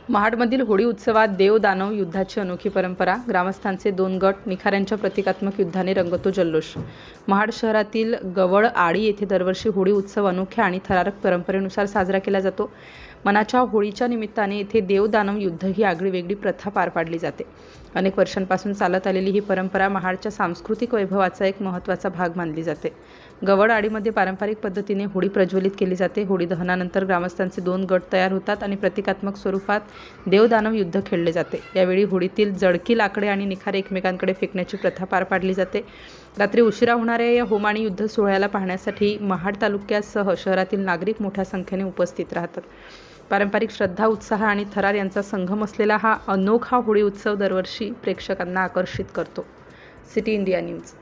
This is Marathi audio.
महाडमधील होळी उत्सवात देव दानव युद्धाची अनोखी परंपरा, ग्रामस्थांचे 2 गट, निखाऱ्यांच्या प्रतिकात्मक युद्धाने रंगतो जल्लोष. महाड शहरातील गवळ आडी येथे दरवर्षी होळी उत्सव अनोख्या आणि थरारक परंपरेनुसार साजरा केला जातो. मनाच्या होळीच्या निमित्ताने येथे देव दानव युद्ध ही आगळीवेगळी प्रथा पार पाडली जाते. अनेक वर्षांपासून चालत आलेली ही परंपरा महाडच्या सांस्कृतिक वैभवाचा एक महत्त्वाचा भाग मानली जाते. गवळ आडीमध्ये पारंपरिक पद्धतीने होळी प्रज्वलित केली जाते. होळी दहनानंतर ग्रामस्थांचे 2 गट तयार होतात आणि प्रतिकात्मक स्वरूपात देवदानव युद्ध खेळले जाते. यावेळी होळीतील जळकी लाकडे आणि निखारे एकमेकांकडे फेकण्याची प्रथा पार पाडली जाते. रात्री उशिरा होणाऱ्या या होम आणि युद्ध सोहळ्याला पाहण्यासाठी महाड तालुक्यासह शहरातील नागरिक मोठ्या संख्येने उपस्थित राहतात. पारंपरिक श्रद्धा, उत्साह आणि थरार यांचा संगम असलेला हा अनोखा होळी उत्सव दरवर्षी प्रेक्षकांना आकर्षित करतो. City India news.